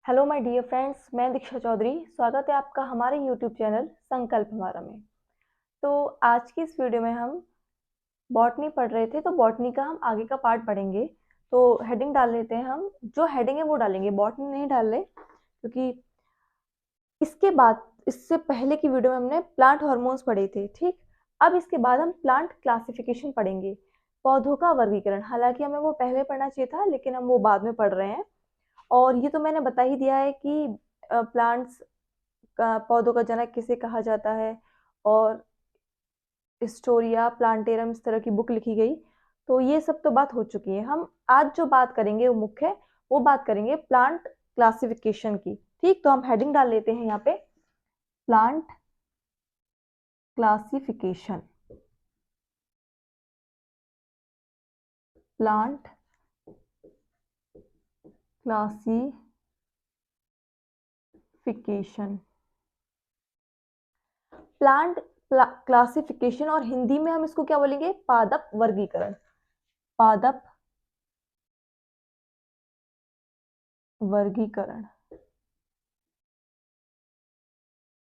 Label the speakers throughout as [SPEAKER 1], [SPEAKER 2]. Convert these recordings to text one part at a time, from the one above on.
[SPEAKER 1] Hello my dear friends, मैं दीक्षा चौधरी। स्वागत है आपका हमारे यूट्यूब चैनल संकल्प हमारा में। तो आज की इस वीडियो में हम बॉटनी पढ़ रहे थे, तो बॉटनी का हम आगे का पार्ट पढ़ेंगे। तो हेडिंग डाल लेते हैं, हम जो हेडिंग है वो डालेंगे, बॉटनी नहीं डाल रहे, क्योंकि इसके बाद इससे पहले की वीडियो में हमने प्लांट हार्मोन्स पढ़े थे। ठीक, अब इसके बाद हम प्लांट क्लासिफिकेशन पढ़ेंगे, पौधों का वर्गीकरण। हालांकि हमें वो पहले पढ़ना चाहिए था, लेकिन हम वो बाद में पढ़ रहे हैं। और ये तो मैंने बता ही दिया है कि प्लांट्स का, पौधों का जनक किसे कहा जाता है, और हिस्टोरिया प्लांटेरम इस तरह की बुक लिखी गई। तो ये सब तो बात हो चुकी है। हम आज जो बात करेंगे वो मुख्य है, वो बात करेंगे प्लांट क्लासिफिकेशन की। ठीक, तो हम हेडिंग डाल लेते हैं यहाँ पे, plant classification. Plant classification, plant classification, और हिंदी में हम इसको क्या बोलेंगे? पादप वर्गीकरण। पादप वर्गीकरण,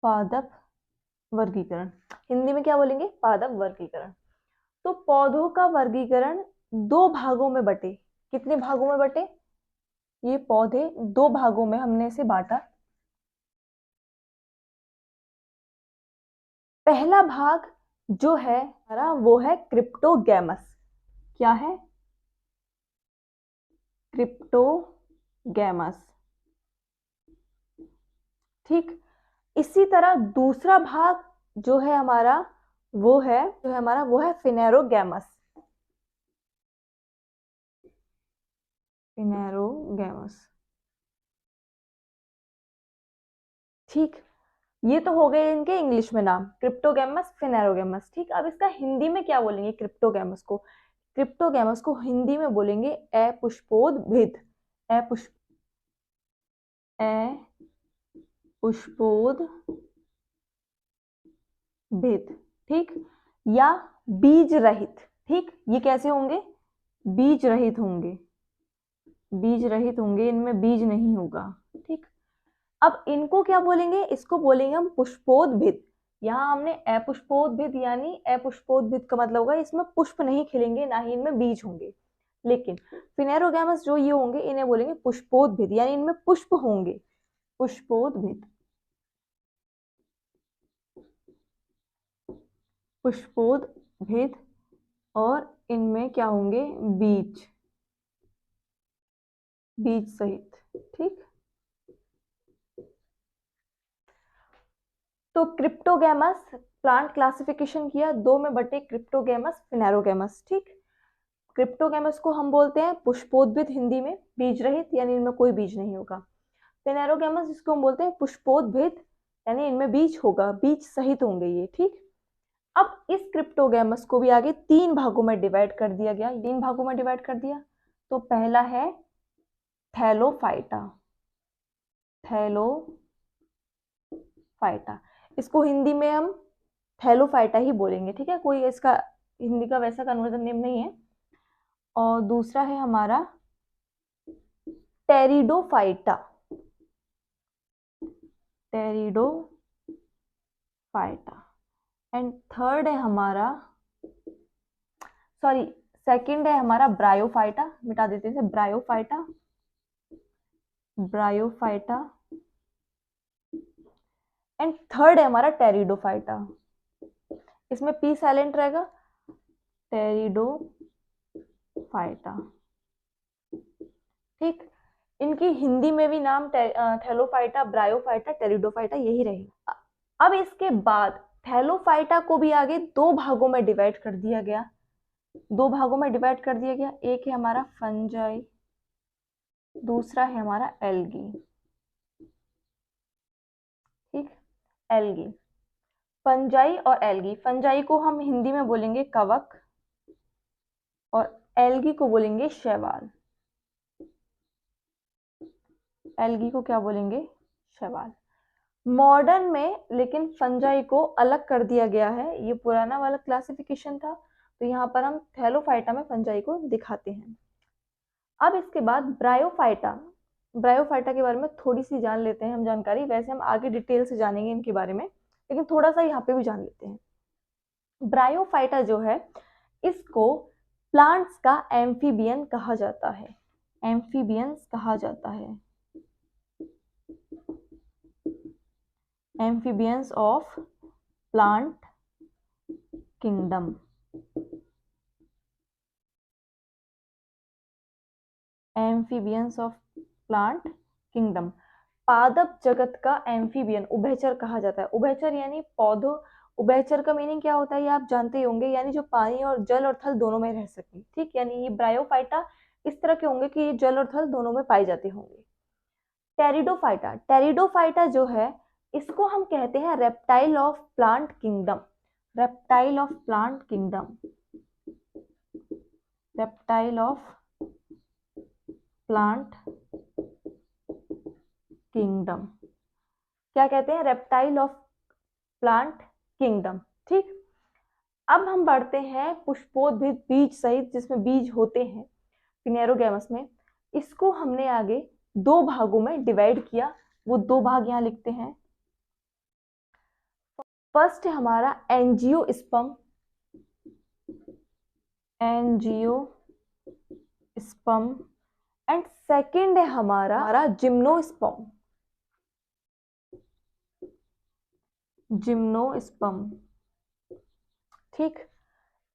[SPEAKER 1] पादप वर्गीकरण। हिंदी में क्या बोलेंगे? पादप वर्गीकरण। तो पौधों का वर्गीकरण दो भागों में बटे। कितने भागों में बटे? ये पौधे दो भागों में हमने इसे बांटा। पहला भाग जो है हमारा वो है क्रिप्टोगैमस। क्या है? क्रिप्टोगैमस। ठीक, इसी तरह दूसरा भाग जो है हमारा वो है फिनेरोगैमस। फिनेरोगैमस। ठीक, ये तो हो गए इनके इंग्लिश में नाम, क्रिप्टोगैमस, फिनेरोगैमस। ठीक, अब इसका हिंदी में क्या बोलेंगे? क्रिप्टोगैमस को, क्रिप्टोगैमस को हिंदी में बोलेंगे अपुष्पोद्भिद। अपुष्प अपुष्पोद्भिद। ठीक, या बीज रहित। ठीक, ये कैसे होंगे? बीज रहित होंगे। बीज रहित होंगे, इनमें बीज नहीं होगा। ठीक, अब इनको क्या बोलेंगे? इसको बोलेंगे हम पुष्पोद्भिद। यहाँ हमने अपुष्पोद्भिद, यानी अपुष्पोद्भिद का मतलब होगा इसमें पुष्प नहीं खिलेंगे, ना ही इनमें बीज होंगे। लेकिन फिनेरोगैमस जो ये होंगे, इन्हें बोलेंगे पुष्पोद्भिद, यानी इनमें पुष्प होंगे। पुष्पोद्भिद, पुष्पोद्भिद, और इनमें क्या होंगे? बीज, बीज सहित। ठीक, तो क्रिप्टोगैमस, प्लांट क्लासिफिकेशन किया, दो में बटे क्रिप्टोगैमस, फिनेरोगैमस। ठीक, क्रिप्टोगैमस को हम बोलते हैं पुष्पोद्भिद, हिंदी में बीज रहित, यानी इनमें कोई बीज नहीं होगा। फिनेरोगैमस जिसको हम बोलते हैं पुष्पोद्भिद, यानी इनमें बीज होगा, बीज सहित होंगे ये। ठीक, अब इस क्रिप्टोगैमस को भी आगे तीन भागों में डिवाइड कर दिया गया। तीन भागों में डिवाइड कर दिया। तो पहला है थैलोफाइटा। थैलोफाइटा, इसको हिंदी में हम थैलोफाइटा ही बोलेंगे। ठीक है, कोई इसका हिंदी का वैसा कन्वर्जन नेम नहीं है। और दूसरा है हमारा टेरिडोफाइटा। टेरिडोफाइटा। एंड थर्ड है हमारा, सॉरी, सेकंड है हमारा ब्रायोफाइटा। मिटा देते हैं ब्रायोफाइटा। ब्रायोफाइटा। एंड थर्ड है हमारा टेरिडोफाइटा। इसमें पी साइलेंट रहेगा। टेरिडोफाइटा। ठीक, इनकी हिंदी में भी नाम थैलोफाइटा, ब्रायोफाइटा, टेरिडोफाइटा यही रहेगा। अब इसके बाद थैलोफाइटा को भी आगे दो भागों में डिवाइड कर दिया गया। दो भागों में डिवाइड कर दिया गया। एक है हमारा फंजाई, दूसरा है हमारा एल्गी। ठीक, एल्गी, फंजाई और एल्गी। फंजाई को हम हिंदी में बोलेंगे कवक, और एल्गी को बोलेंगे शैवाल। एल्गी को क्या बोलेंगे? शैवाल। मॉडर्न में लेकिन फंजाई को अलग कर दिया गया है, ये पुराना वाला क्लासिफिकेशन था, तो यहाँ पर हम थैलोफाइटा में फंजाई को दिखाते हैं। अब इसके बाद ब्रायोफाइटा। ब्रायोफाइटा के बारे में थोड़ी सी जान लेते हैं हम जानकारी, वैसे हम आगे डिटेल से जानेंगे इनके बारे में, लेकिन थोड़ा सा यहाँ पे भी जान लेते हैं। ब्रायोफाइटा जो है इसको प्लांट्स का एम्फीबियन कहा जाता है, एम्फीबियंस कहा जाता है, amphibians of plant kingdom, amphibians of plant kingdom. पादप जगत का एम्फीबियन उभयचर कहा जाता है। उभयचर यानी पौधों, उभयचर का मीनिंग क्या होता है ये आप जानते ही होंगे, यानी जो पानी और जल और थल दोनों में रह सके। ठीक, यानी ये ब्रायोफाइटा इस तरह के होंगे कि ये जल और थल दोनों में पाए जाते होंगे। टेरिडोफाइटा, टेरिडोफाइटा जो है इसको हम कहते हैं reptile of plant kingdom, reptile of plant kingdom, reptile of plant kingdom, क्या कहते हैं, रेप्टाइल ऑफ प्लांट किंगडम। ठीक, अब हम बढ़ते हैं पुष्पोद्भिद बीज सहित, जिसमें बीज होते हैं फिनेरोगैमस में। इसको हमने आगे दो भागों में डिवाइड किया, वो दो भाग यहाँ लिखते हैं। फर्स्ट है हमारा एंजियोस्पर्म, एंजियोस्पर्म, एंड सेकंड है हमारा जिम्नोस्पर्म, जिम्नोस्पर्म। ठीक,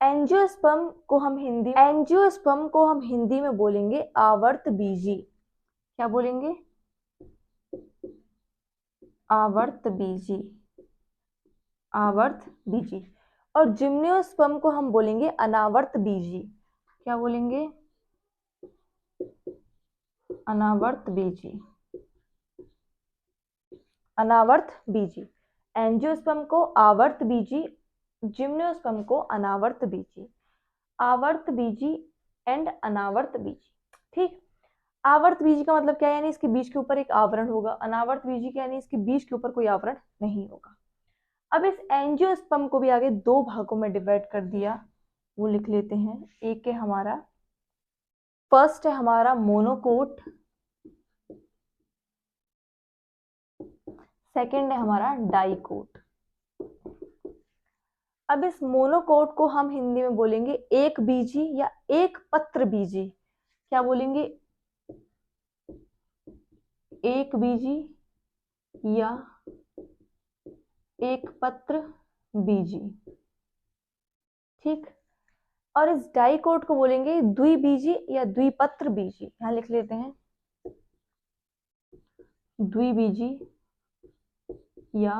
[SPEAKER 1] एंजियोस्पर्म को हम हिंदी में बोलेंगे आवर्त बीजी। क्या बोलेंगे, आवर्त बीजी, आवर्त बीजी। और जिम्नोस्पर्म को हम बोलेंगे अनावर्त बीजी। क्या बोलेंगे, अनावर्त बीजी, अनावर्त बीजी। एंजियोस्पर्म को आवर्त बीजी, जिम्नोस्पर्म को अनावर्त बीजी, आवर्त बीजी एंड अनावर्त बीजी। ठीक, आवर्त बीजी का मतलब क्या है, यानी इसके बीज के ऊपर एक आवरण होगा। अनावर्त बीजी का यानी इसके बीज के ऊपर कोई आवरण नहीं होगा। अब इस एंजियोस्पर्म को भी आगे दो भागों में डिवाइड कर दिया, वो लिख लेते हैं। एक है हमारा, फर्स्ट है हमारा मोनोकोट, सेकंड है हमारा डाइकोट। अब इस मोनोकोट को हम हिंदी में बोलेंगे एक बीजी या एक पत्र बीजी। क्या बोलेंगे, एक बीजी या एक पत्र बीजी। ठीक, और इस डाइकोट को बोलेंगे द्विबीजी या द्विपत्र बीजी। यहां लिख लेते हैं, द्विबीजी या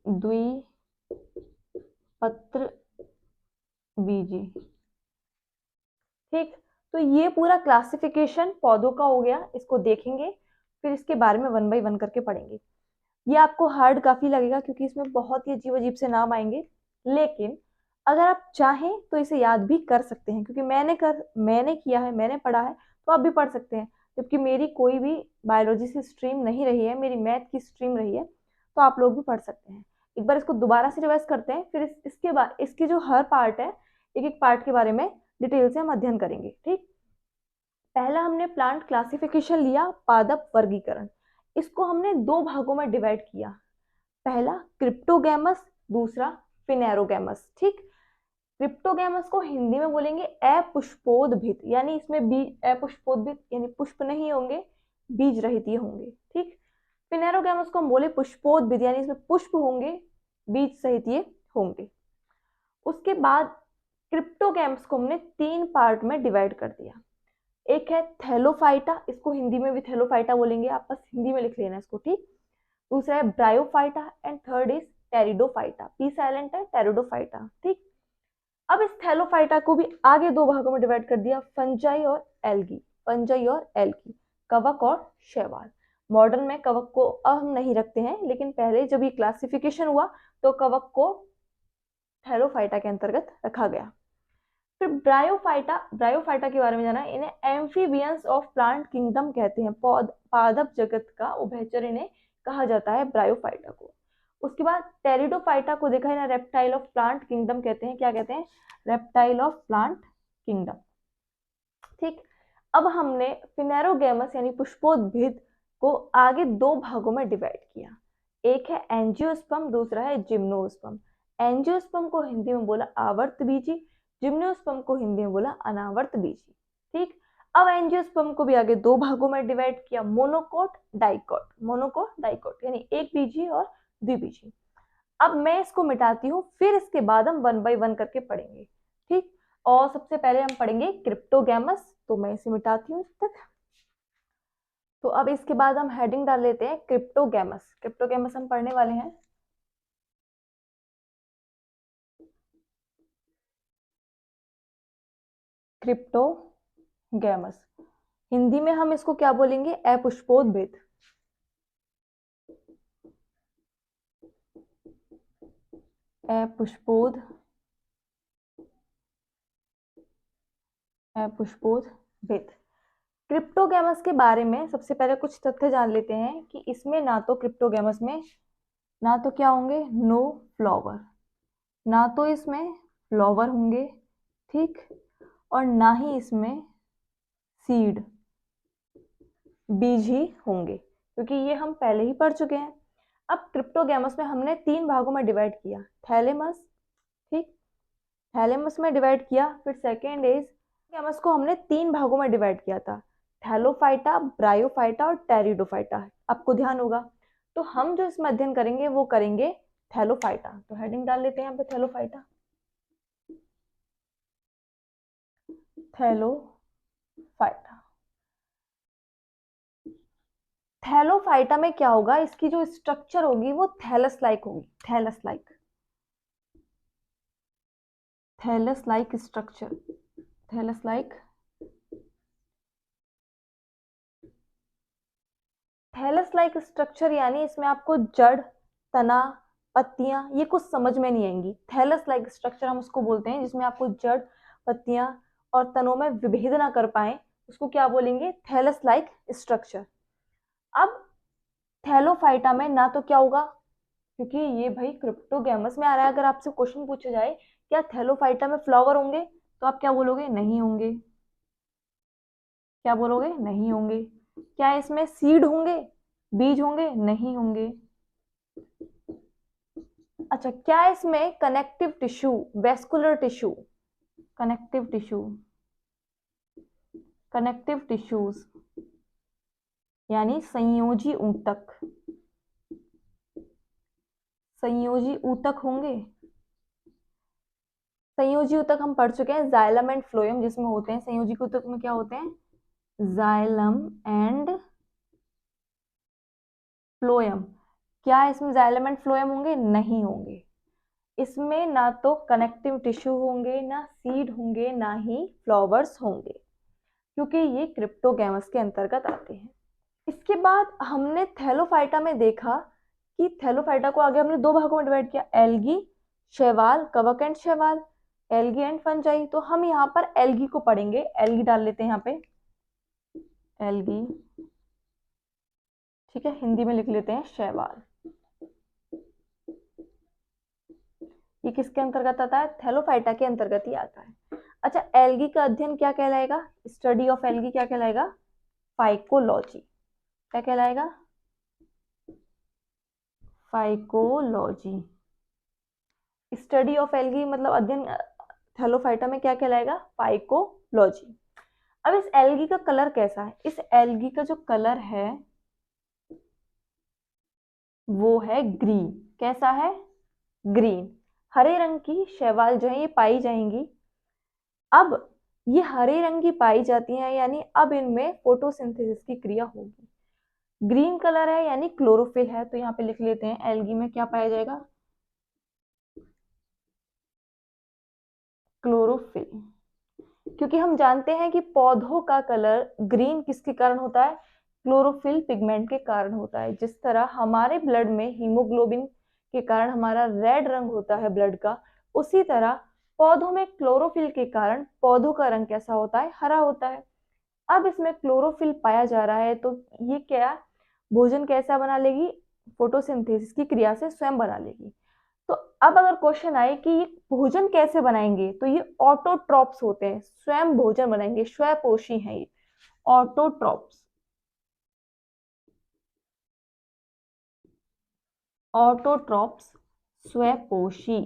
[SPEAKER 1] द्विपत्र बीजी। ठीक, तो ये पूरा क्लासिफिकेशन पौधों का हो गया, इसको देखेंगे, फिर इसके बारे में वन बाय वन करके पढ़ेंगे। ये आपको हार्ड काफी लगेगा क्योंकि इसमें बहुत ही अजीब अजीब से नाम आएंगे, लेकिन अगर आप चाहें तो इसे याद भी कर सकते हैं, क्योंकि मैंने किया है, मैंने पढ़ा है, तो आप भी पढ़ सकते हैं। जबकि मेरी कोई भी बायोलॉजी से स्ट्रीम नहीं रही है, मेरी मैथ की स्ट्रीम रही है, तो आप लोग भी पढ़ सकते हैं। एक बार इसको दोबारा से रिवाइज करते हैं, फिर इसके बाद इसकी जो हर पार्ट है, एक एक पार्ट के बारे में डिटेल से हम अध्ययन करेंगे। ठीक, पहला हमने प्लांट क्लासिफिकेशन लिया, पादप वर्गीकरण। इसको हमने दो भागों में डिवाइड किया, पहला क्रिप्टोगैमस, दूसरा फिनेरोगैमस। ठीक, क्रिप्टोगैमस को हिंदी में बोलेंगे अपुष्पोद्भिद, यानी इसमें बीज, अपुष्पोद्भिद यानी पुष्प नहीं होंगे, बीज रहित ये होंगे। ठीक, फिनेरोगैमस को हम बोले पुष्पोद्भिद, यानी इसमें पुष्प होंगे, बीज सहित ये होंगे। उसके बाद क्रिप्टोगैमस को हमने तीन पार्ट में डिवाइड कर दिया। एक है थैलोफाइटा, इसको हिंदी में भी थैलोफाइटा बोलेंगे, आप बस हिंदी में लिख लेना इसको। ठीक, दूसरा है bryophyta and third is pteridophyta, P silent है, टेरिडोफाइटा। ठीक, अब इस थैलोफाइटा को भी आगे दो भागों में डिवाइड कर दिया, फंजाई और एल्गी, फंजाई और एल्गी, कवक और शैवाल। मॉडर्न में कवक को अब हम नहीं रखते हैं, लेकिन पहले जब ये क्लासिफिकेशन हुआ तो कवक को थैलोफाइटा के अंतर्गत रखा गया। फिर ब्रायोफाइटा के बारे में जाना, इन्हें एम्फीबियंस ऑफ प्लांट किंगडम कहते हैं, पादप जगत का उभयचर इन्हें कहा जाता है ब्रायोफाइटा को। उसके बाद टेरिडोफाइटा को देखा, इन्हें रेप्टाइल ऑफ प्लांट किंगडम कहते हैं। क्या कहते हैं, रेप्टाइल ऑफ प्लांट किंगडम। ठीक, अब हमने फिनेरोगैमस यानी पुष्पोद्भिद को आगे दो भागों में डिवाइड किया। एक है एंजियोस्पर्म, दूसरा है जिम्नोस्पर्म। एंजियोस्पर्म को हिंदी में बोला आवर्त बीजी, जिम्नोस्पर्म को हिंदी में बोला अनावर्त बीजी। ठीक, अब एंजियोस्पर्म को भी आगे दो भागों में डिवाइड किया, मोनोकोट डाइकोट। मोनोकोट डाइकोट यानी एक बीजी और द्विबीजी। अब मैं इसको मिटाती हूँ, फिर इसके बाद हम 1 बाय 1 करके पढ़ेंगे। ठीक, और सबसे पहले हम पढ़ेंगे क्रिप्टोगैमस, तो मैं इसे मिटाती हूँ तब तक। तो अब इसके बाद हम हेडिंग डाल लेते हैं क्रिप्टोगैमस। क्रिप्टोगैमस हम पढ़ने वाले हैं। क्रिप्टोगैमस हिंदी में हम इसको क्या बोलेंगे? अपुष्पोद्भिद। अपुष्पोद्भिद। क्रिप्टोगैमस के बारे में सबसे पहले कुछ तथ्य जान लेते हैं कि इसमें ना तो क्रिप्टोगैमस में ना तो क्या होंगे, नो फ्लावर, ना तो इसमें फ्लावर होंगे, ठीक, और ना ही इसमें सीड, बीज ही होंगे, क्योंकि ये हम पहले ही पढ़ चुके हैं। अब क्रिप्टोगैमस में हमने 3 भागों में डिवाइड किया, थैलेमस, ठीक, थैलेमस में डिवाइड किया। फिर सेकेंड इज गैमस को हमने 3 भागों में डिवाइड किया था, थैलोफाइटा, ब्रायोफाइटा और टेरिडोफाइटा। आपको ध्यान होगा। तो हम जो इसमें अध्ययन करेंगे वो करेंगे थैलोफाइटा। तो हेडिंग डाल लेते हैं यहाँ पे थैलोफाइटा। थैलोफाइटा। थैलोफाइटा में क्या होगा, इसकी जो स्ट्रक्चर होगी वो थैलस लाइक होगी, thallus like, thallus like structure, thallus like. Thallus like structure यानी इसमें आपको जड़, तना, पत्तियां ये कुछ समझ में नहीं आएंगी। थैलस लाइक स्ट्रक्चर हम उसको बोलते हैं जिसमें आपको जड़, पत्तियां और तनों में विभेद ना कर पाए, उसको क्या बोलेंगे? Thallus like structure. अब थैलोफाइटा में ना तो क्या होगा, क्योंकि ये भाई क्रिप्टोगैमस में आ रहा है, अगर आपसे क्वेश्चन पूछा जाए क्या थैलोफाइटा में फ्लावर होंगे, तो आप क्या बोलोगे? नहीं होंगे। क्या बोलोगे? नहीं होंगे। क्या इसमें सीड होंगे, बीज होंगे? नहीं होंगे। अच्छा, क्या इसमें connective tissue, vascular tissue, connective tissue, connective tissues यानी संयोजी ऊतक, संयोजी ऊतक होंगे? संयोजी ऊतक हम पढ़ चुके हैं, जाइलम एंड फ्लोएम जिसमें होते हैं। संयोजी ऊतक में क्या होते हैं? Xylem and phloem. क्या इसमें जाइलम एंड फ्लोएम होंगे? नहीं होंगे। इसमें ना तो कनेक्टिव टिश्यू होंगे, ना सीड होंगे, ना ही फ्लावर्स होंगे, क्योंकि ये क्रिप्टोगैमस के अंतर्गत आते हैं। इसके बाद हमने थैलोफाइटा में देखा कि थैलोफाइटा को आगे हमने 2 भागों में डिवाइड किया, एल्गी, शैवाल, कवक एंड शैवाल, एल्गी एंड फंजाई। तो हम यहाँ पर एल्गी को पढ़ेंगे। एल्गी डाल लेते हैं यहाँ पे, एल्गी, ठीक है, हिंदी में लिख लेते हैं शैवाल। ये किसके अंतर्गत आता है? थैलोफाइटा के अंतर्गत ही आता है। अच्छा, एल्गी का अध्ययन क्या कहलाएगा? स्टडी ऑफ एल्गी क्या कहलाएगा? फाइकोलॉजी। क्या कहलाएगा? फाइकोलॉजी। स्टडी ऑफ एल्गी मतलब अध्ययन थैलोफाइटा में क्या कहलाएगा? फाइकोलॉजी। अब इस एल्गी का कलर कैसा है? इस एल्गी का जो कलर है वो है ग्रीन। कैसा है? ग्रीन। हरे रंग की शैवाल जो है ये पाई जाएंगी। अब ये हरे रंग की पाई जाती हैं, यानी अब इनमें फोटोसिंथेसिस की क्रिया होगी। ग्रीन कलर है यानी क्लोरोफिल है, तो यहाँ पे लिख लेते हैं एल्गी में क्या पाया जाएगा? क्लोरोफिल। क्योंकि हम जानते हैं कि पौधों का कलर ग्रीन किसके कारण होता है? क्लोरोफिल पिगमेंट के कारण होता है। जिस तरह हमारे ब्लड में हीमोग्लोबिन के कारण हमारा रेड रंग होता है ब्लड का, उसी तरह पौधों में क्लोरोफिल के कारण पौधों का रंग कैसा होता है? हरा होता है। अब इसमें क्लोरोफिल पाया जा रहा है, तो ये क्या, भोजन कैसा बना लेगी? फोटोसिंथेसिस की क्रिया से स्वयं बना लेगी। तो अब अगर क्वेश्चन आए कि ये भोजन कैसे बनाएंगे, तो ये ऑटोट्रॉप्स होते हैं, स्वयं भोजन बनाएंगे, स्वपोषी हैं ये। ऑटोट्रॉप्स। ऑटोट्रॉप्स स्वपोषी।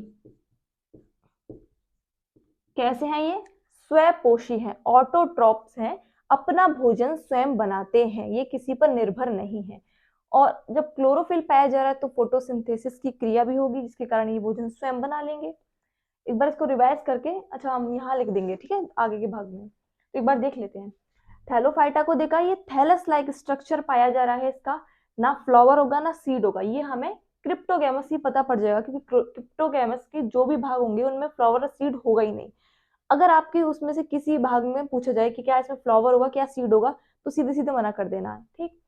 [SPEAKER 1] कैसे हैं ये? स्वपोषी हैं, ऑटोट्रॉप्स हैं, अपना भोजन स्वयं बनाते हैं, ये किसी पर निर्भर नहीं है। और जब क्लोरोफिल पाया जा रहा है तो फोटोसिंथेसिस की क्रिया भी होगी, जिसके कारण ये भोजन स्वयं बना लेंगे। एक बार इसको रिवाइज करके, अच्छा हम यहाँ लिख देंगे, ठीक है, आगे के भाग में तो एक बार देख लेते हैं। थैलोफाइटा को देखा, ये थैलस लाइक स्ट्रक्चर पाया जा रहा है इसका, ना फ्लावर होगा ना सीड होगा, ये हमें क्रिप्टोगैमस ही पता पड़ जाएगा, क्योंकि क्रिप्टोगैमस के जो भी भाग होंगे उनमें फ्लावर और सीड होगा ही नहीं। अगर आपकी उसमें से किसी भाग में पूछा जाए कि क्या इसमें फ्लावर होगा क्या सीड होगा, तो सीधे सीधे मना कर देना है, ठीक।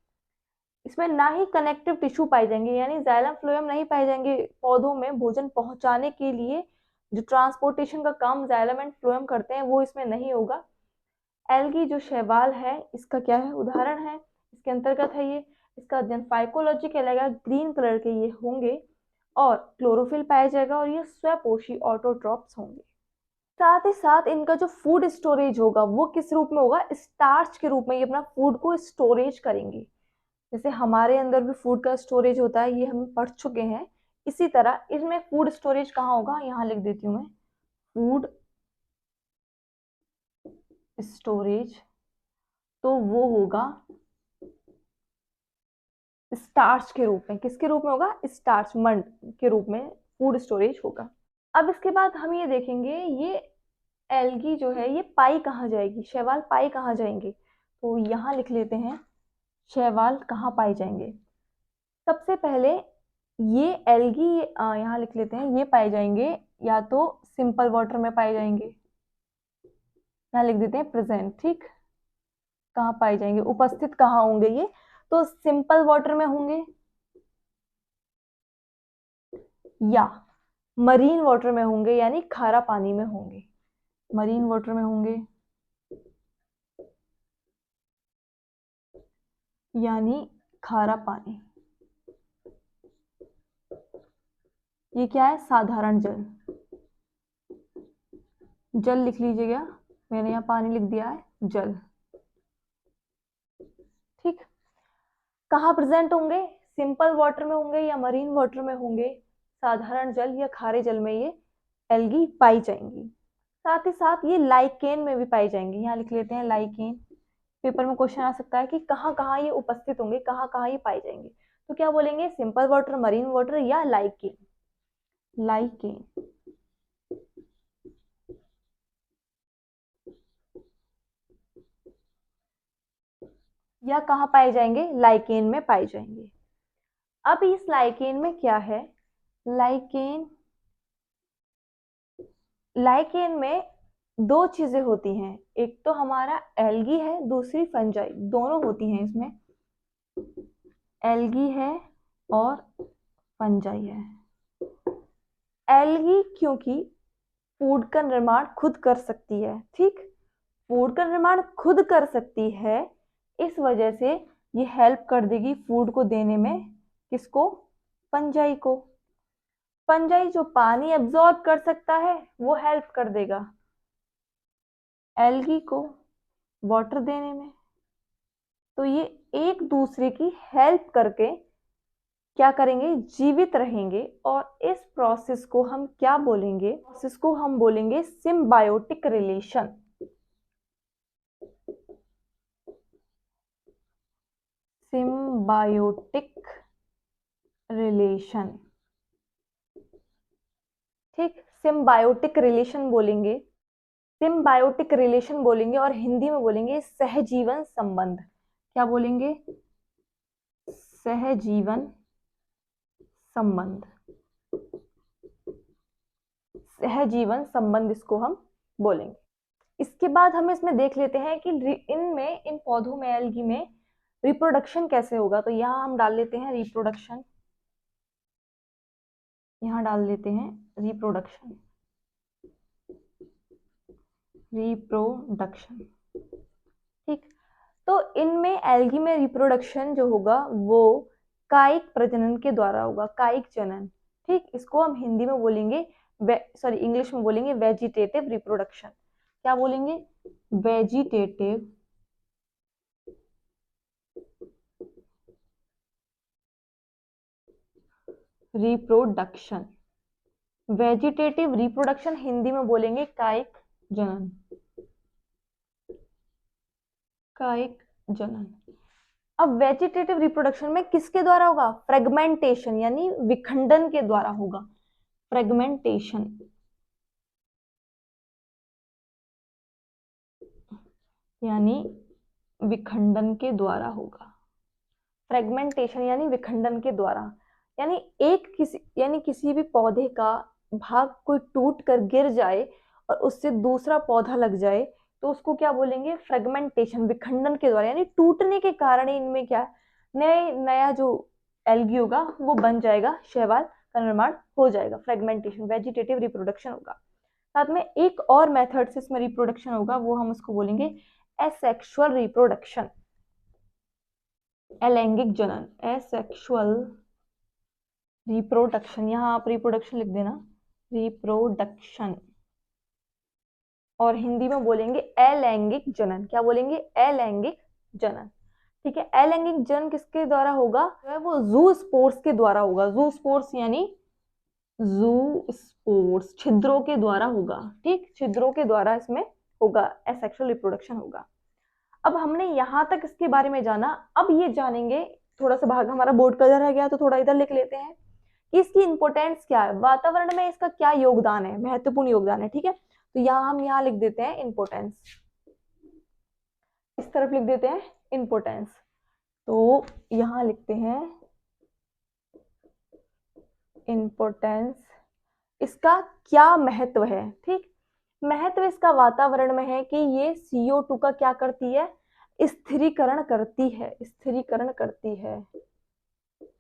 [SPEAKER 1] इसमें ना ही कनेक्टिव टिश्यू पाए जाएंगे, यानी जाइलम फ्लोएम नहीं पाए जाएंगे। पौधों में भोजन पहुंचाने के लिए जो ट्रांसपोर्टेशन का काम जाइलम एंड फ्लोएम करते हैं वो इसमें नहीं होगा। एल्गी जो शैवाल है इसका क्या है, उदाहरण है, इसके अंतर्गत है ये। इसका अध्ययन फाइकोलॉजी कहलाएगा, ग्रीन कलर के ये होंगे और क्लोरोफिल पाया जाएगा और ये स्वपोषी ऑटोट्रॉप्स होंगे। साथ ही साथ इनका जो फूड स्टोरेज होगा वो किस रूप में होगा, स्टार्च के रूप में ये अपना फूड को स्टोरेज करेंगे। जैसे हमारे अंदर भी फूड का स्टोरेज होता है, ये हम पढ़ चुके हैं। इसी तरह इसमें फूड स्टोरेज कहाँ होगा, यहाँ लिख देती हूँ मैं, फूड स्टोरेज तो वो होगा स्टार्च के रूप में। किसके रूप में होगा, स्टार्च, मंड के रूप में फूड स्टोरेज होगा। अब इसके बाद हम ये देखेंगे, ये एल्गी जो है ये पाई कहाँ जाएगी, शैवाल पाई कहाँ जाएंगे, तो यहाँ लिख लेते हैं शैवाल कहाँ पाए जाएंगे। सबसे पहले ये एल्गी यहाँ लिख लेते हैं, ये पाए जाएंगे या तो सिंपल वाटर में पाए जाएंगे, यहाँ लिख देते हैं प्रेजेंट, ठीक। कहाँ पाए जाएंगे, उपस्थित कहाँ होंगे ये, तो सिंपल वाटर में होंगे या मरीन वाटर में होंगे, यानी खारा पानी में होंगे, मरीन वाटर में होंगे यानी खारा पानी। ये क्या है, साधारण जल, जल लिख लीजिएगा, मैंने यहाँ पानी लिख दिया है, जल, ठीक। कहाँ प्रेजेंट होंगे, सिंपल वाटर में होंगे या मरीन वाटर में होंगे, साधारण जल या खारे जल में ये एल्गी पाई जाएंगी। साथ ही साथ ये लाइकेन में भी पाई जाएंगी, यहाँ लिख लेते हैं लाइकेन। पेपर में क्वेश्चन आ सकता है कि कहाँ कहाँ ये उपस्थित होंगे, कहाँ कहाँ ये पाए जाएंगे, तो क्या बोलेंगे, सिंपल वाटर, मरीन वाटर या लाइकेन। लाइकेन या कहाँ पाए जाएंगे, लाइकेन में पाए जाएंगे। अब इस लाइकेन में क्या है, लाइकेन, लाइकेन में दो चीजें होती हैं, एक तो हमारा एल्गी है, दूसरी फंजाई, दोनों होती हैं इसमें, एल्गी है और फंजाई है। एल्गी क्योंकि फूड का निर्माण खुद कर सकती है, ठीक, फूड का निर्माण खुद कर सकती है, इस वजह से ये हेल्प कर देगी फूड को देने में, किसको, फंजाई को। फंजाई जो पानी एब्जॉर्ब कर सकता है वो हेल्प कर देगा एल्गी को वाटर देने में। तो ये एक दूसरे की हेल्प करके क्या करेंगे, जीवित रहेंगे, और इस प्रोसेस को हम क्या बोलेंगे, प्रोसेस को हम बोलेंगे सिम्बायोटिक रिलेशन। सिम्बायोटिक रिलेशन, ठीक, सिम्बायोटिक रिलेशन बोलेंगे, सिम्बायोटिक रिलेशन बोलेंगे, और हिंदी में बोलेंगे सहजीवन संबंध। क्या बोलेंगे, सहजीवन संबंध, सहजीवन संबंध इसको हम बोलेंगे। इसके बाद हम इसमें देख लेते हैं कि इनमें, इन पौधों में, एल्गी में रिप्रोडक्शन कैसे होगा, तो यहाँ हम डाल लेते हैं रिप्रोडक्शन, यहाँ डाल देते हैं रिप्रोडक्शन, रिप्रोडक्शन, ठीक। तो इनमें एल्गी में रिप्रोडक्शन जो होगा वो कायिक प्रजनन के द्वारा होगा, कायिक जनन, ठीक। इसको हम हिंदी में बोलेंगे, सॉरी इंग्लिश में बोलेंगे वेजिटेटिव रिप्रोडक्शन। क्या बोलेंगे, vegetative reproduction. Vegetative reproduction Hindi में बोलेंगे कायिक जनन। कायिक जनन। अब वेजिटेटिव रिप्रोडक्शन में किसके द्वारा होगा? फ्रेगमेंटेशन यानी विखंडन के द्वारा होगा। फ्रेगमेंटेशन यानी विखंडन के द्वारा होगा। फ्रेगमेंटेशन यानी विखंडन के द्वारा, यानी किसी भी पौधे का भाग कोई टूट कर गिर जाए और उससे दूसरा पौधा लग जाए तो उसको क्या बोलेंगे? फ्रेगमेंटेशन, विखंडन के द्वारा, यानी टूटने के कारण इनमें क्या नया जो एल्गी होगा वो बन जाएगा, शैवाल का निर्माण हो जाएगा। फ्रेगमेंटेशन वेजिटेटिव रिप्रोडक्शन होगा। साथ में एक और मेथड से इसमें रिप्रोडक्शन होगा, वो हम उसको बोलेंगे एसेक्सुअल रिप्रोडक्शन, अलैंगिक जनन। एसेक्सुअल रिप्रोडक्शन, यहाँ आप रिप्रोडक्शन लिख देना, रिप्रोडक्शन, और हिंदी में बोलेंगे अलैंगिक जनन। क्या बोलेंगे? अलैंगिक जनन। ठीक है, अलैंगिक जनन किसके द्वारा होगा? वो जू स्पोर्स के द्वारा होगा। जू स्पोर्स यानी जू स्पोर्स, छिद्रों के द्वारा होगा। ठीक, छिद्रों के द्वारा इसमें होगा, एसेक्सुअल रिप्रोडक्शन होगा। अब हमने यहां तक इसके बारे में जाना, अब ये जानेंगे, थोड़ा सा भाग हमारा बोर्ड का इधर रह गया तो थोड़ा इधर लिख लेते हैं कि इसकी इंपोर्टेंस क्या है, वातावरण में इसका क्या योगदान है, महत्वपूर्ण योगदान है। ठीक है, तो हम यहाँ लिख देते हैं इंपोर्टेंस, इस तरफ लिख देते हैं इंपोर्टेंस। तो यहाँ लिखते हैं इंपोर्टेंस, इसका क्या महत्व है। ठीक, महत्व इसका वातावरण में है कि ये CO2 का क्या करती है? स्थिरीकरण करती है। स्थिरीकरण करती है,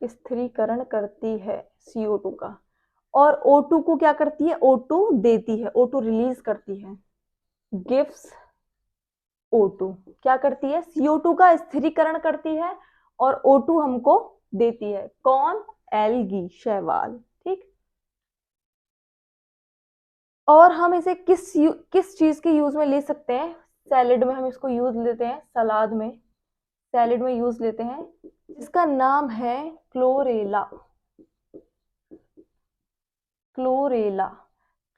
[SPEAKER 1] स्थिरीकरण करती है CO2 का। और O2 को क्या करती है? O2 देती है, O2 रिलीज करती है, गिव्स O2। क्या करती है? CO2 का स्थिरीकरण करती है और O2 हमको देती है। कौन? एल्गी, शैवाल। ठीक, और हम इसे किस चीज के यूज में ले सकते हैं? सैलेड में हम इसको यूज लेते हैं, सलाद में, सैलेड में यूज लेते हैं। इसका नाम है क्लोरेला। क्लोरेला,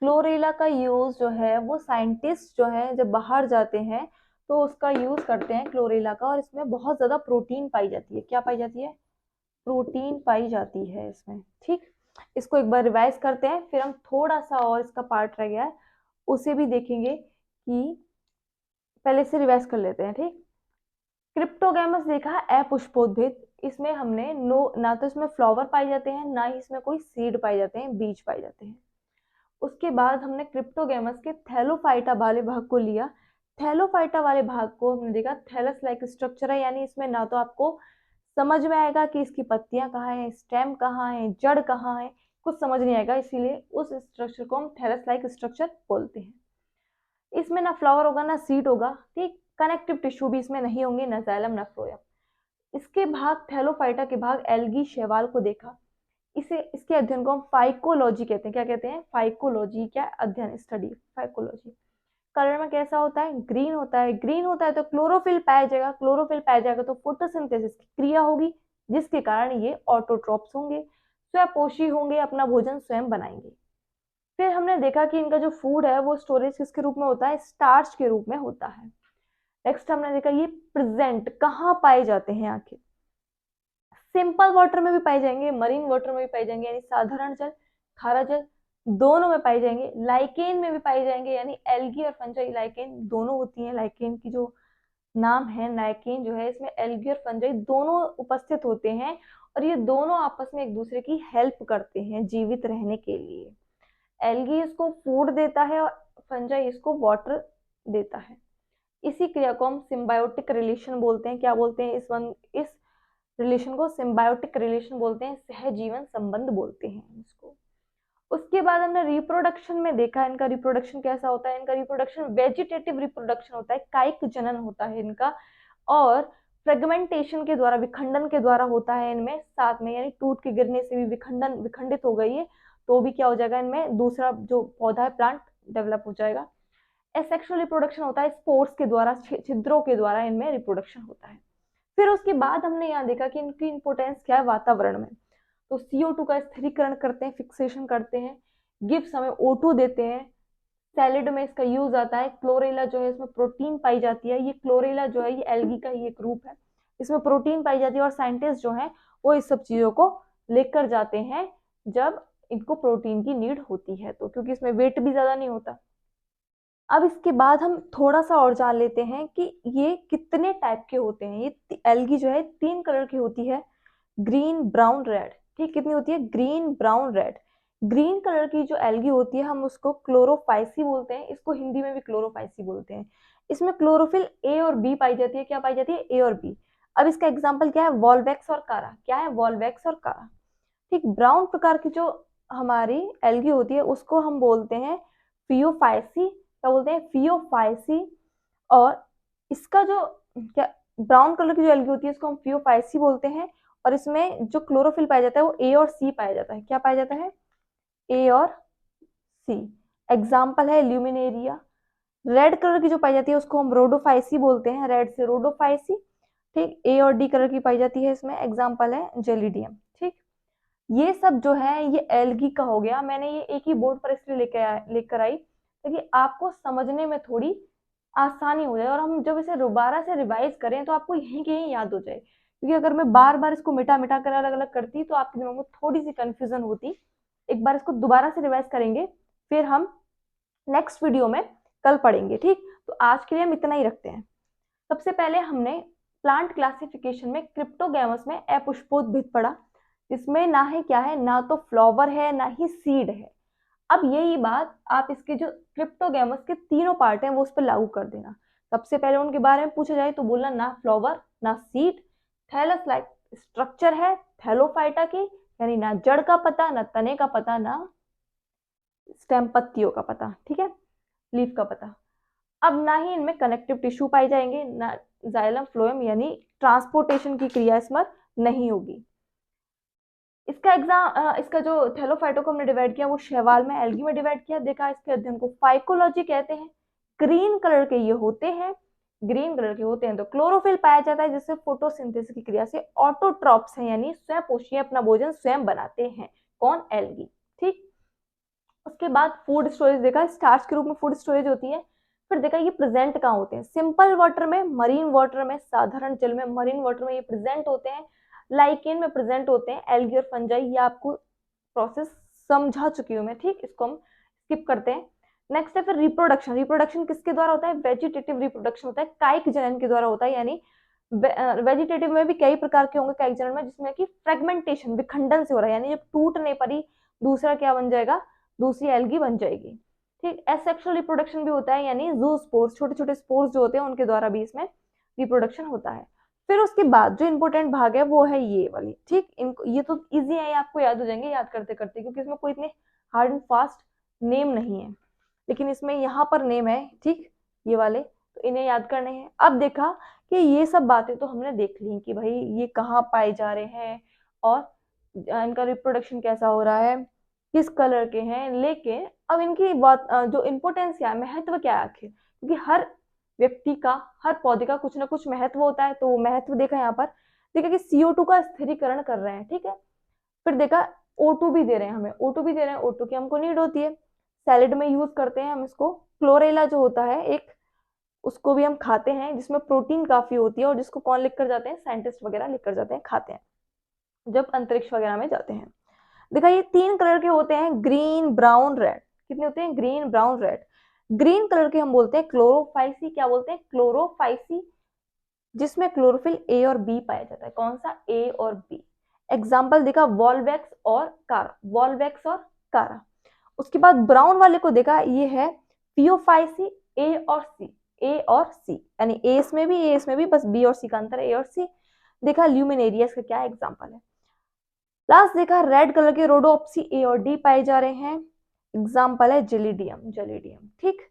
[SPEAKER 1] क्लोरेला का यूज जो है वो साइंटिस्ट जो है जब बाहर जाते हैं तो उसका यूज करते हैं क्लोरेला का, और इसमें बहुत ज्यादा प्रोटीन पाई जाती है। क्या पाई जाती है? प्रोटीन पाई जाती है इसमें। ठीक, इसको एक बार रिवाइज करते हैं, फिर हम थोड़ा सा और इसका पार्ट रह गया है उसे भी देखेंगे, कि पहले से रिवाइज कर लेते हैं। ठीक, क्रिप्टोगैमस देखा, अपुष्पोद्भिद। इसमें हमने ना तो इसमें फ्लावर पाए जाते हैं, ना ही इसमें कोई सीड पाए जाते हैं, बीज पाए जाते हैं। उसके बाद हमने क्रिप्टोगैमस के थैलोफाइटा वाले भाग को लिया। थैलोफाइटा वाले भाग को हमने देखा थैलस लाइक स्ट्रक्चर है, यानी इसमें ना तो आपको समझ में आएगा कि इसकी पत्तियां कहाँ हैं, स्टेम कहाँ है, जड़ कहाँ है, कुछ समझ नहीं आएगा, इसीलिए उस स्ट्रक्चर को हम थैलस लाइक स्ट्रक्चर बोलते हैं। इसमें ना फ्लावर होगा ना सीड होगा। ठीक, कनेक्टिव टिश्यू भी इसमें नहीं होंगे, ना जाइलम ना फ्लोएम। इसके भाग थैलोफाइटा के भाग एल्गी, शैवाल को देखा। इसके अध्ययन को हम फाइकोलॉजी कहते हैं। क्या कहते हैं? फाइकोलॉजी। क्या? अध्ययन, स्टडी, फाइकोलॉजी। कलर में कैसा होता है? ग्रीन होता है। ग्रीन होता है तो क्लोरोफिल पाया जाएगा, क्लोरोफिल पाया जाएगा तो फोटोसिंथेसिस की क्रिया होगी, जिसके कारण ये ऑटोट्रॉप्स होंगे, स्वपोषी होंगे, अपना भोजन स्वयं बनाएंगे। फिर हमने देखा कि इनका जो फूड है वो स्टोरेज किसके रूप में होता है? स्टार्च के रूप में होता है। नेक्स्ट हमने देखा ये प्रेजेंट कहाँ पाए जाते हैं आखिर? सिंपल वाटर में भी पाए जाएंगे, मरीन वाटर में भी पाए जाएंगे, यानी साधारण जल, खारा जल, दोनों में पाए जाएंगे। लाइकेन में भी पाए जाएंगे, यानी एल्गी और फंजाई, लाइकेन दोनों होती है। लाइकेन की जो नाम है, लाइकेन जो है, इसमें एल्गी और फंजाई दोनों उपस्थित होते हैं, और ये दोनों आपस में एक दूसरे की हेल्प करते हैं जीवित रहने के लिए। एल्गी इसको फूड देता है और फंजाई इसको वाटर देता है। इसी क्रिया को हम सिम्बायोटिक रिलेशन बोलते हैं। क्या बोलते हैं? इस रिलेशन को सिम्बायोटिक रिलेशन बोलते हैं, सहजीवन संबंध बोलते हैं इसको। उसके बाद हमने रिप्रोडक्शन में देखा इनका रिप्रोडक्शन कैसा होता है। इनका रिप्रोडक्शन वेजिटेटिव रिप्रोडक्शन होता है, कायिक जनन होता है इनका, और फ्रेगमेंटेशन के द्वारा, विखंडन के द्वारा होता है इनमें साथ में, यानी टूट के गिरने से भी विखंडित हो गई है तो भी क्या हो जाएगा, इनमें दूसरा जो पौधा है, प्लांट, डेवलप हो जाएगा। एसेक्सुअल रिप्रोडक्शन होता है स्पोर्स के द्वारा, छिद्रों के द्वारा इनमें रिप्रोडक्शन होता है। फिर उसके बाद हमने यहाँ देखा कि इनकी इंपोर्टेंस क्या है वातावरण में। तो CO2 का स्थिरीकरण करते हैं, फिक्सेशन करते हैं। गिव्स हमें O2 देते हैं। सैलिड में इसका यूज आता है। क्लोरेला जो है इसमें प्रोटीन पाई जाती है। ये क्लोरेला जो है ये एल्गी का ही एक रूप है, इसमें प्रोटीन पाई जाती है और साइंटिस्ट जो है वो इस सब चीजों को लेकर जाते हैं जब इनको प्रोटीन की नीड होती है, तो क्योंकि इसमें वेट भी ज्यादा नहीं होता। अब इसके बाद हम थोड़ा सा और जान लेते हैं कि ये कितने टाइप के होते हैं। ये एल्गी जो है 3 कलर की होती है, ग्रीन, ब्राउन, रेड। ठीक, कितनी होती है? Green, brown, red. Green colour की जो एल्गी होती है हम उसको क्लोरोफाइसी बोलते हैं, इसको हिंदी में भी क्लोरोफाइसी बोलते हैं। इसमें क्लोरोफिल ए और बी पाई जाती है। क्या पाई जाती है? ए और बी। अब इसका एग्जाम्पल क्या है? वॉल्वैक्स और कारा। क्या है? वॉल्वैक्स और कारा। ठीक, ब्राउन प्रकार की जो हमारी एल्गी होती है उसको हम बोलते हैं फियोफाइसी। क्या बोलते हैं? फियोफाइसी। और इसका जो क्या ब्राउन कलर की जो एल्गी होती है इसको हम फियोफाइसी बोलते हैं। और इसमें जो क्लोरोफिल पाया जाता है वो ए और सी पाया जाता है। क्या पाया जाता है? ए और सी। एग्जाम्पल है ल्यूमिनेरिया। रेड कलर की जो पाई जाती है उसको हम रोडोफाइसी बोलते हैं, रेड से रोडोफाइसी। ठीक, ए और डी कलर की पाई जाती है इसमें। एग्जाम्पल है जेलिडियम। ठीक, ये सब जो है ये एल्गी का हो गया। मैंने ये एक ही बोर्ड पर इसलिए लेकर आई ताकि आपको समझने में थोड़ी आसानी हो जाए और हम जब इसे दोबारा से रिवाइज करें तो आपको यहीं के यहीं याद हो जाए, क्योंकि अगर मैं बार बार इसको मिटा मिटा कर अलग अलग करती तो आपके दिमाग में थोड़ी सी कंफ्यूजन होती। एक बार इसको दोबारा से रिवाइज करेंगे, फिर हम नेक्स्ट वीडियो में कल पढ़ेंगे। ठीक, तो आज के लिए हम इतना ही रखते हैं। सबसे पहले हमने प्लांट क्लासिफिकेशन में क्रिप्टोगैमस में अपुष्पोद्भिद पढ़ा, इसमें ना है क्या है, ना तो फ्लावर है ना ही सीड है। अब यही बात आप इसके जो क्रिप्टोगैमस के तीनों पार्ट हैं वो उस पर लागू कर देना। सबसे पहले उनके बारे में पूछा जाए तो बोलना ना फ्लावर ना सीड, थैलस लाइक स्ट्रक्चर है थैलोफाइटा की, यानी ना जड़ का पता ना तने का पता ना स्टेम पत्तियों का पता। ठीक है, लीफ का पता। अब ना ही इनमें कनेक्टिव टिश्यू पाए जाएंगे, ना जाइलम फ्लोएम यानी ट्रांसपोर्टेशन की क्रिया इसमें नहीं होगी। इसका जो थैलोफाइटो को हमने डिवाइड किया वो शैवाल में एल्गी में डिवाइड किया। देखा, इसके अध्ययन को फाइकोलॉजी कहते हैं। ग्रीन कलर के ये होते हैं, ग्रीन कलर के होते हैं तो क्लोरोफिल पाया जाता है जिससे फोटोसिंथेसिस की क्रिया से ऑटोट्रॉप्स हैं यानी स्वपोषी अपना भोजन स्वयं बनाते हैं। कौन? एल्गी। ठीक, उसके बाद फूड स्टोरेज देखा, स्टार्च के रूप में फूड स्टोरेज होती है। फिर देखा ये प्रेजेंट कहाँ होते हैं? सिंपल वाटर में, मरीन वाटर में, साधारण जल में। मरीन वाटर में ये प्रेजेंट होते हैं, लाइकेन में प्रेजेंट होते हैं, एल्गी और फंजाई। ये आपको प्रोसेस समझा चुकी हूँ मैं। ठीक, इसको हम स्किप करते हैं। नेक्स्ट है फिर रिप्रोडक्शन। रिप्रोडक्शन किसके द्वारा होता है? वेजिटेटिव रिप्रोडक्शन होता है, कायिक जनन के द्वारा होता है। यानी वेजिटेटिव में भी कई प्रकार के होंगे कायिक जनन में, जिसमें कि फ्रेगमेंटेशन विखंडन से हो रहा है, यानी जब टूटने पर ही दूसरा क्या बन जाएगा? दूसरी एल्गी बन जाएगी। ठीक, एसेक्सुअल रिप्रोडक्शन भी होता है, यानी ज़ूस्पोर्स छोटे छोटे स्पोर्स जो होते हैं उनके द्वारा भी इसमें रिप्रोडक्शन होता है। फिर उसके बाद जो इंपॉर्टेंट भाग है वो है ये वाली। ठीक, इनको ये तो इजी है, आपको याद हो जाएंगे याद करते करते, क्योंकि इसमें कोई इतने हार्ड एंड फास्ट नेम नहीं है, लेकिन इसमें यहाँ पर नेम है। ठीक, ये वाले तो इन्हें याद करने हैं। अब देखा कि ये सब बातें तो हमने देख ली कि भाई ये कहाँ पाए जा रहे हैं और इनका रिप्रोडक्शन कैसा हो रहा है, किस कलर के हैं। लेकिन अब इनकी बात जो इम्पोर्टेंस क्या है, महत्व क्या है आखिर, क्योंकि हर व्यक्ति का, हर पौधे का कुछ ना कुछ महत्व होता है। तो वो महत्व देखा यहाँ पर, देखा कि CO2 का स्थिरीकरण कर रहे हैं। ठीक है, फिर देखा O2 भी दे रहे हैं हमें, O2 भी दे रहे हैं, O2 की हमको नीड होती है। सैलेड में यूज करते हैं हम इसको। क्लोरेला जो होता है एक, उसको भी हम खाते हैं, जिसमें प्रोटीन काफी होती है और जिसको कौन लिख कर जाते हैं? साइंटिस्ट वगैरह लिख कर जाते हैं, खाते हैं जब अंतरिक्ष वगैरह में जाते हैं। देखा ये 3 कलर के होते हैं, ग्रीन, ब्राउन, रेड। कितने होते हैं? Green, brown, red. Green colour के हम बोलते हैं क्लोरोफाइसी। क्या बोलते हैं? क्लोरोफाइसी, जिसमें क्लोरोफिल ए और बी पाया जाता है। कौन सा? ए और बी। एग्जाम्पल देखा वॉल्वैक्स और कारा, वॉल्वैक्स और कारा। उसके बाद ब्राउन वाले को देखा, ये है फियोफाइसी, ए और सी, ए और सी, यानी ए इसमें भी ए इसमें भी, बस बी और सी का अंतर है, ए और सी। देखा ल्यूमिनेरियस का क्या एग्जाम्पल है। लास्ट देखा रेड कलर के रोडोप्सी, ए और डी पाए जा रहे हैं। एग्जाम्पल है जेलिडियम, जेलिडियम। ठीक,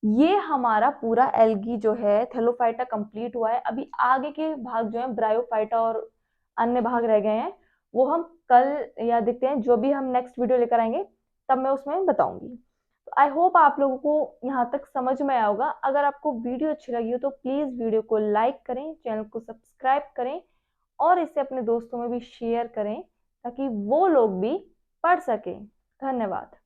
[SPEAKER 1] ये हमारा पूरा एल्गी जो है थैलोफाइटा कंप्लीट हुआ है। अभी आगे के भाग जो है ब्रायोफाइटा और अन्य भाग रह गए हैं, वो हम कल या देखते हैं, जो भी हम नेक्स्ट वीडियो लेकर आएंगे तब मैं उसमें बताऊंगी। तो आई होप आप लोगों को यहाँ तक समझ में आया होगा। अगर आपको वीडियो अच्छी लगी हो तो प्लीज वीडियो को लाइक करें, चैनल को सब्सक्राइब करें और इसे अपने दोस्तों में भी शेयर करें, ताकि वो लोग भी पढ़ सकें। धन्यवाद।